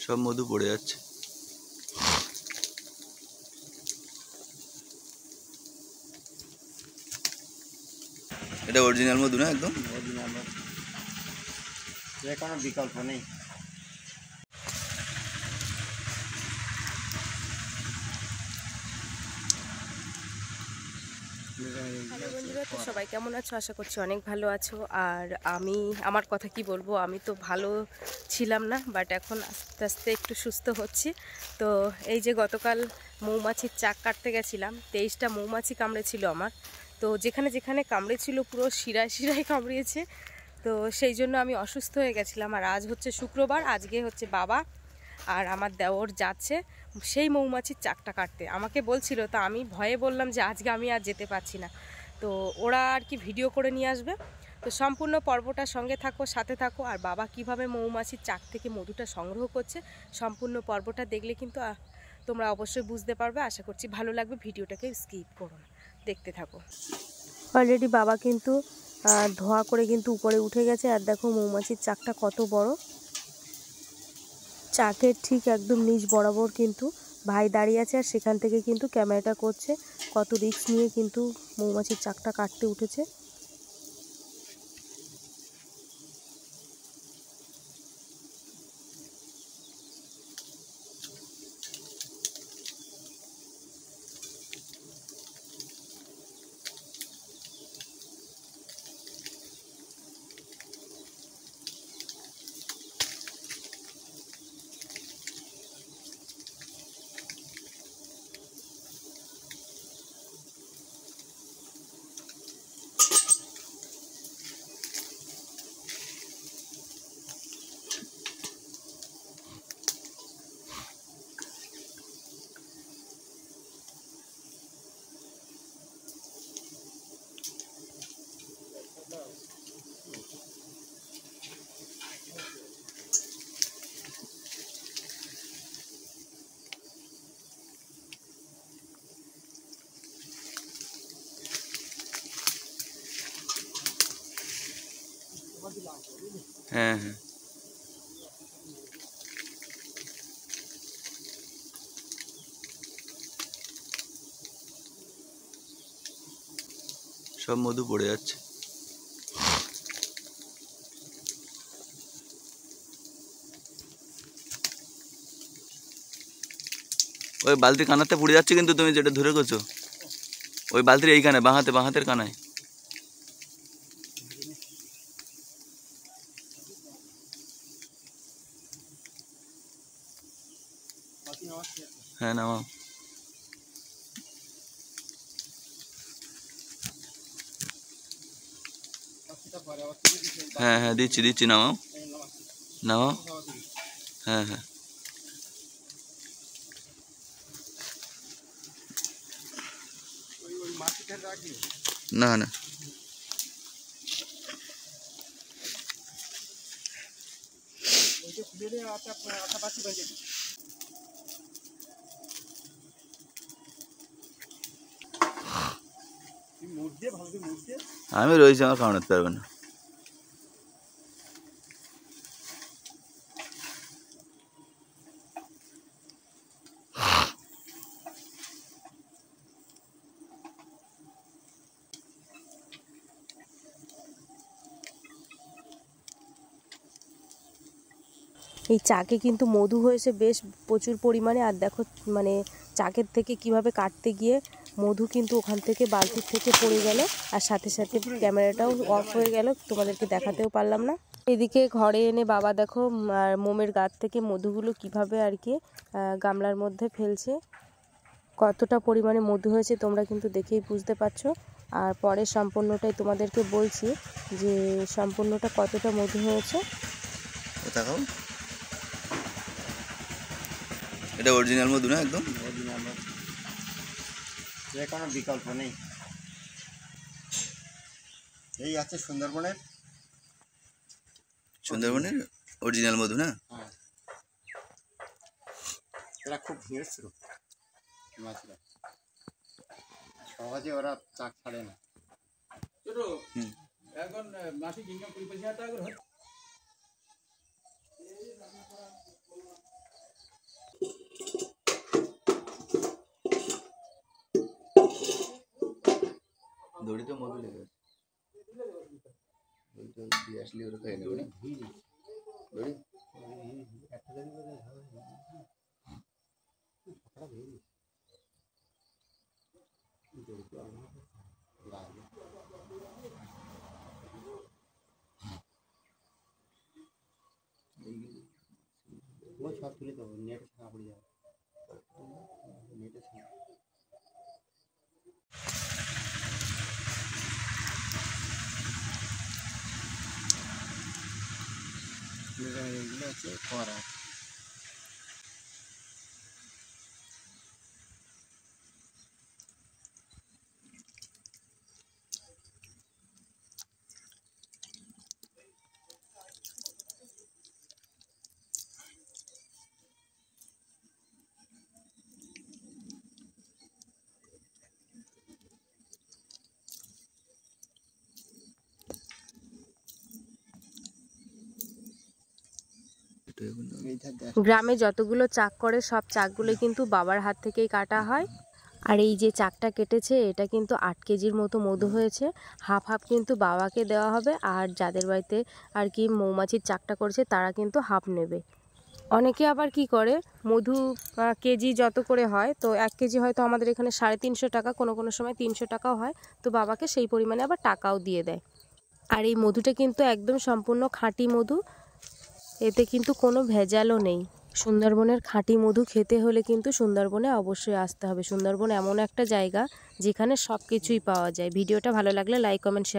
সব মধু পড়ে যাচ্ছে। এটা অরিজিনাল মধু না? একদম অরিজিনাল মধু, এর কোনো বিকল্প নেই। হ্যালো বন্ধুরা, তো সবাই কেমন আছো? আশা করছি অনেক ভালো আছো। আর আমার কথা কি বলবো, আমি তো ভালো ছিলাম না, বাট এখন আস্তে আস্তে একটু সুস্থ হচ্ছি। তো এই যে গতকাল মৌমাছির চাক কাটতে গেছিলাম, 23টা মৌমাছি কামড়েছিল আমার। তো যেখানে যেখানে কামড়েছিল পুরো শিরায় শিরায় কামড়িয়েছে। তো সেই জন্য আমি অসুস্থ হয়ে গেছিলাম। আর আজ হচ্ছে শুক্রবার, আজকে হচ্ছে বাবা আর আমার দেওর যাচ্ছে সেই মৌমাছির চাকটা কাটতে। আমাকে বলছিল, তা আমি ভয়ে বললাম যে আজকে আমি আর যেতে পারছি না। তো ওরা আর কি ভিডিও করে নিয়ে আসবে। তো সম্পূর্ণ পর্বটা সঙ্গে থাকো, সাথে থাকো। আর বাবা কিভাবে মৌমাছির চাক থেকে মধুটা সংগ্রহ করছে, সম্পূর্ণ পর্বটা দেখলে কিন্তু তোমরা অবশ্যই বুঝতে পারবে। আশা করছি ভালো লাগবে, ভিডিওটাকে স্কিপ করো না, দেখতে থাকো। অলরেডি বাবা কিন্তু ধোয়া করে কিন্তু উপরে উঠে গেছে। আর দেখো মৌমাছির চাকটা কত বড়। চাকের ঠিক একদম নিচ বরাবর কিন্তু ভাই দাঁড়িয়ে আছে, আর সেখান থেকে কিন্তু ক্যামেরাটা করছে। কত রিস্ক নিয়ে কিন্তু মৌমাছির চাকটা কাটতে উঠেছে। হ্যাঁ হ্যাঁ, সব মধু পড়ে যাচ্ছে। ওই বালতি কানাতে পড়ে যাচ্ছে, কিন্তু তুমি যেটা ধরে গেছো ওই বালতির এইখানে বাঁ হাতের কানায়। হ্যাঁ নামাও। হ্যাঁ হ্যাঁ, দিচ্ছি নামাও নামাও। হ্যাঁ হ্যাঁ, না না, আমি রয়েছি, আমার খাওয়াতে পারবে না। এই চাকে কিন্তু মধু হয়েছে বেশ প্রচুর পরিমাণে। আর দেখো মানে চাকের থেকে কিভাবে কাটতে গিয়ে মধু কিন্তু ওখান থেকে বালতির থেকে পড়ে গেল, আর সাথে সাথে ক্যামেরাটাও অফ হয়ে গেল, তোমাদেরকে দেখাতেও পারলাম না। এদিকে ঘরে এনে বাবা দেখো মোমের গাছ থেকে মধুগুলো কিভাবে আর কি গামলার মধ্যে ফেলছে। কতটা পরিমাণে মধু হয়েছে তোমরা কিন্তু দেখেই বুঝতে পারছো। আর পরে সম্পূর্ণটাই তোমাদেরকে বলছি যে সম্পূর্ণটা কতটা মধু হয়েছে। এটা অরিজিনাল মধু না? একদম অরিজিনাল মধু, এর কোনো বিকল্প নেই। এই আছে সুন্দরবনের অরিজিনাল মধু না? হ্যাঁ, এরা খুব হিংস্র মাছরা, সহজে ওরা চাক ছাড়ে না। এখন মাসিক ইনকাম 20,000 টাকা করে হয়। দড়িতে মধু লেগে আছে। দড়িতে দিয়ে আসলে ওরা খাই নেবে না দড়ি। वो सब तुले तो नेट छाना पड़ जाए नेट छाना এগুলো হচ্ছে করা গ্রামে যতগুলো চাক করে সব চাকগুলো কিন্তু বাবার হাত থেকেই কাটা হয়। আর এই যে চাকটা কেটেছে এটা কিন্তু 8 কেজির মতো মধু হয়েছে। হাফ হাফ কিন্তু বাবাকে দেওয়া হবে, আর যাদের বাড়িতে আর কি মৌমাছির চাকটা করছে তারা কিন্তু হাফ নেবে। অনেকে আবার কি করে মধু কেজি যত করে হয়, তো 1 কেজি হয়তো আমাদের এখানে 350 টাকা, কোনো কোনো সময় 300 টাকাও হয়, তো বাবাকে সেই পরিমাণে আবার টাকাও দিয়ে দেয়। আর এই মধুটা কিন্তু একদম সম্পূর্ণ খাঁটি মধু, এতে কিন্তু কোনো ভেজালও নেই। সুন্দরবনের খাঁটি মধু খেতে হলে কিন্তু সুন্দরবনে অবশ্যই আসতে হবে। সুন্দরবন এমন একটা জায়গা যেখানে সব কিছুই পাওয়া যায়। ভিডিওটা ভালো লাগলে লাইক কমেন্ট শেয়ার